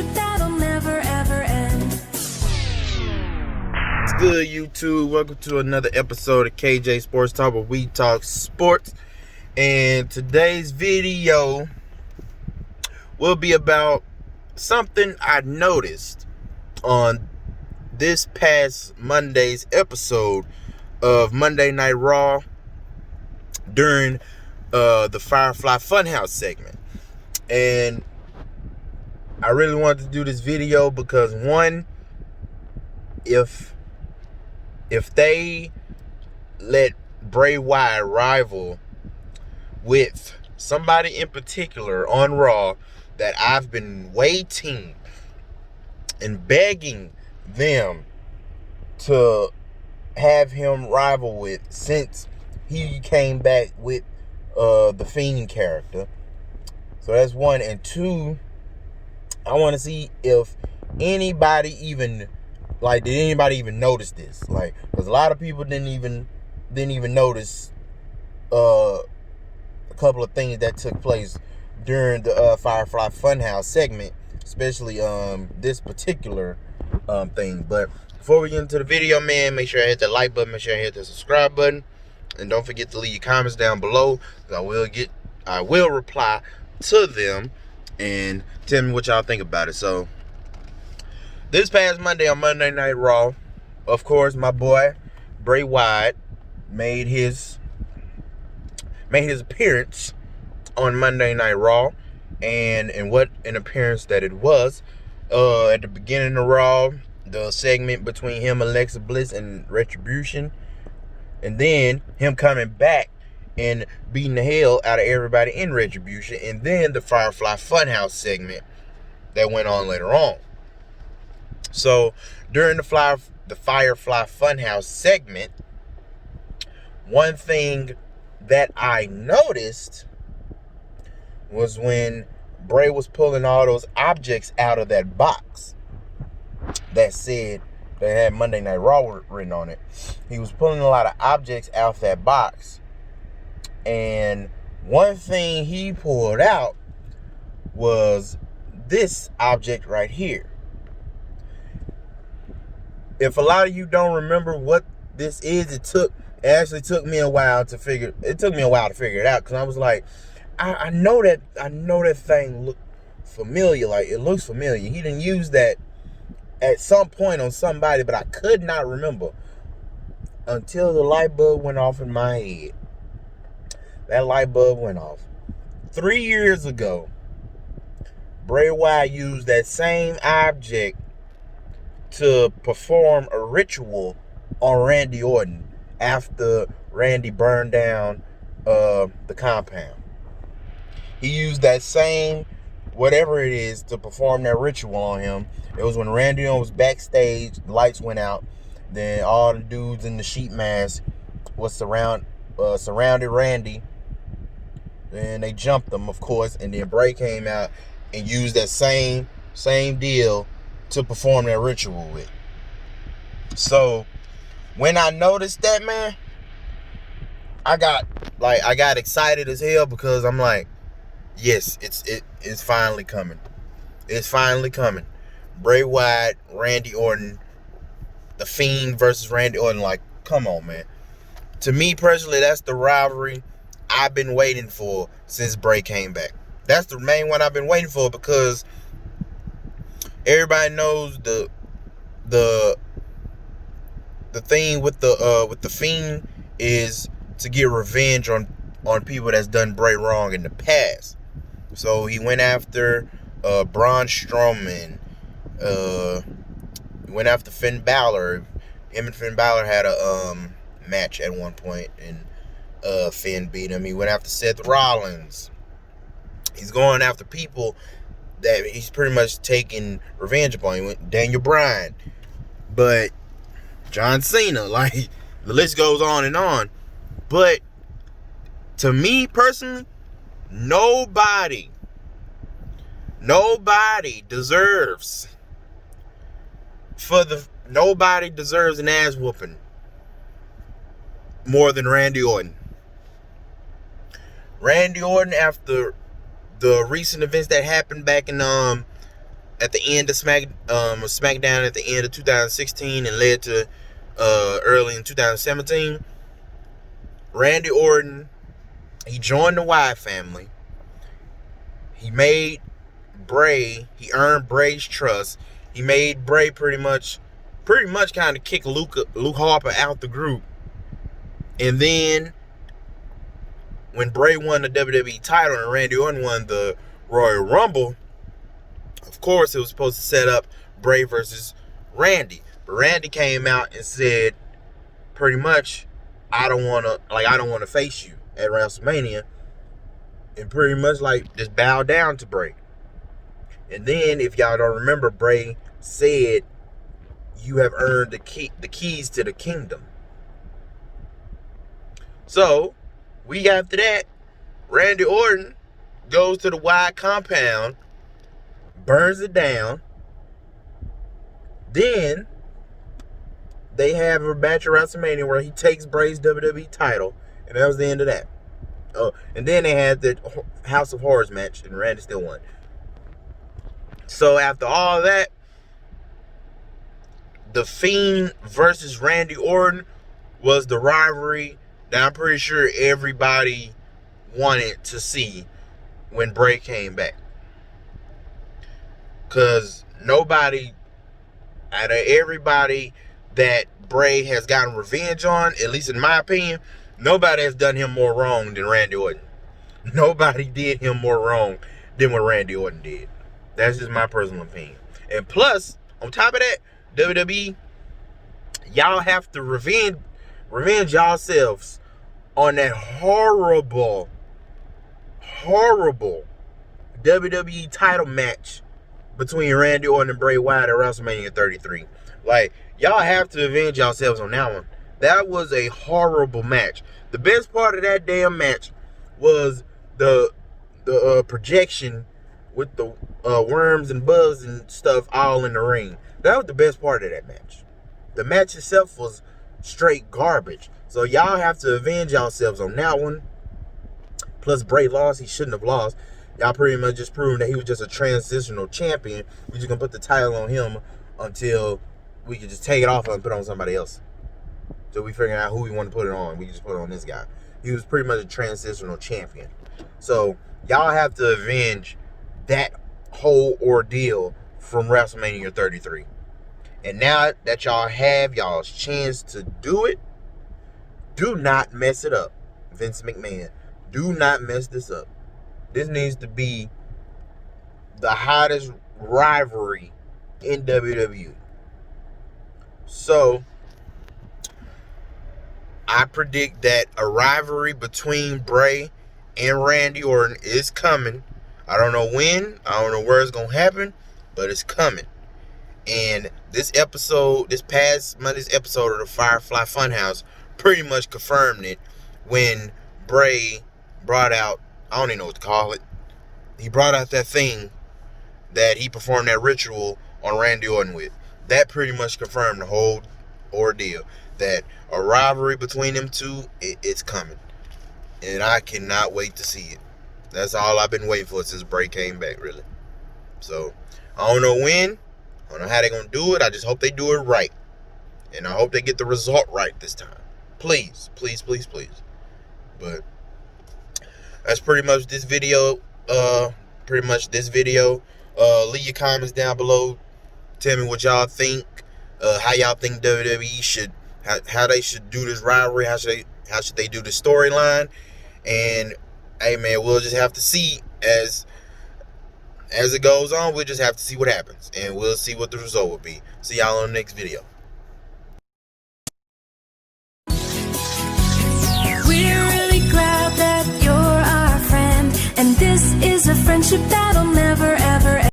friendship that'll never ever end. What's good, YouTube? Welcome to another episode of KJ Sports Talk, where we talk sports. And today's video will be about something I noticed on this past Monday's episode of Monday Night Raw during the Firefly Funhouse segment. And I really wanted to do this video because, one, if they let Bray Wyatt rival with somebody in particular on Raw that I've been waiting and begging them to have him rival with since he came back with the Fiend character. So that's one. And two, I want to see if anybody even, did anybody even notice this? Because a lot of people didn't even notice a couple of things that took place during the Firefly Funhouse segment, especially this particular thing. But before we get into the video, man, make sure I hit that like button, make sure I hit the subscribe button, and don't forget to leave your comments down below, because I will reply to them and tell me what y'all think about it. So this past Monday on Monday Night Raw, of course, my boy Bray Wyatt made his appearance on Monday Night Raw, and what an appearance that it was. At the beginning of Raw, the segment between him, Alexa Bliss, and Retribution, and then him coming back and beating the hell out of everybody in Retribution, and then the Firefly Funhouse segment that went on later on. So during the Firefly Funhouse segment, one thing that I noticed was when Bray was pulling all those objects out of that box that had Monday Night Raw written on it. He was pulling a lot of objects out of that box. And one thing he pulled out was this object right here. If a lot of you don't remember what this is, it actually took me a while to figure it out, because I was like, I know that thing look familiar. It looks familiar. He didn't use that at some point on somebody, but I could not remember until the light bulb went off in my head. That light bulb went off 3 years ago. Bray Wyatt used that same object to perform a ritual on Randy Orton after Randy burned down the compound. He used that same whatever it is to perform that ritual on him. It was when Randy Orton was backstage, the lights went out, then all the dudes in the sheet mask was surrounded Randy, and they jumped him, of course, and then Bray came out and used that same deal to perform that ritual with. So when I noticed that, man, I got excited as hell, because I'm like, yes, it's finally coming. It's finally coming. Bray Wyatt, Randy Orton, The Fiend versus Randy Orton. Come on, man. To me personally, that's the rivalry I've been waiting for since Bray came back. That's the main one I've been waiting for, because everybody knows the thing with the Fiend is to get revenge on people that's done Bray wrong in the past. So he went after Braun Strowman. He went after Finn Balor. Him and Finn Balor had a match at one point, and Finn beat him. He went after Seth Rollins. He's going after people that he's pretty much taking revenge upon. He went Daniel Bryan, but John Cena, the list goes on and on. But to me personally, nobody deserves an ass whooping more than Randy Orton. Randy Orton, after the recent events that happened back in at the end of SmackDown at the end of 2016 and led to early in 2017. Randy Orton, he joined the Wyatt family. He made Bray, he earned Bray's trust. He made Bray pretty much kind of kick Luke Harper out the group. And then when Bray won the WWE title and Randy Orton won the Royal Rumble, of course it was supposed to set up Bray versus Randy. But Randy came out and said pretty much, I don't want to face you at WrestleMania, and pretty much like just bow down to Bray. And then, if y'all don't remember, Bray said, you have earned the keys to the kingdom. So, week after that, Randy Orton goes to the Wyatt compound, burns it down. Then, they have a match at WrestleMania where he takes Bray's WWE title, and that was the end of that. Oh, and then they had the House of Horrors match, and Randy still won. So after all that, The Fiend versus Randy Orton was the rivalry that I'm pretty sure everybody wanted to see when Bray came back. Because nobody, out of everybody that Bray has gotten revenge on, at least in my opinion, nobody has done him more wrong than Randy Orton. Nobody did him more wrong than what Randy Orton did. That's just my personal opinion. And plus, on top of that, WWE, y'all have to revenge yourselves on that horrible WWE title match between Randy Orton and Bray Wyatt at WrestleMania 33. Like, y'all have to avenge yourselves on that one. That was a horrible match. The best part of that damn match was the projection with the worms and bugs and stuff all in the ring. That was the best part of that match. The match itself was straight garbage. So y'all have to avenge yourselves on that one. Plus, Bray lost. He shouldn't have lost. Y'all pretty much just proving that he was just a transitional champion. We're just going to put the title on him until we can just take it off and put it on somebody else. So we figuring out who we want to put it on. We can just put it on this guy. He was pretty much a transitional champion. So y'all have to avenge that whole ordeal from WrestleMania 33. And now that y'all have y'all's chance to do it, do not mess it up. Vince McMahon, do not mess this up. This needs to be the hottest rivalry in WWE. So, I predict that a rivalry between Bray and Randy Orton is coming. I don't know when, I don't know where it's going to happen, but it's coming. And this past Monday's episode of the Firefly Funhouse pretty much confirmed it when Bray brought out, I don't even know what to call it. He brought out that thing that he performed that ritual on Randy Orton with. That pretty much confirmed the whole ordeal. That a rivalry between them two, it's coming. And I cannot wait to see it. That's all I've been waiting for since Bray came back, really. So, I don't know when. I don't know how they're going to do it. I just hope they do it right. And I hope they get the result right this time. Please, please, please, please. But that's pretty much this video. Leave your comments down below. Tell me what y'all think. How y'all think WWE should, how they should do this rivalry. How should they do the storyline? And hey man, we'll just have to see as it goes on. We'll just have to see what happens, and we'll see what the result will be. See y'all on the next video. We're really glad that you're our friend, and this is a friendship that'll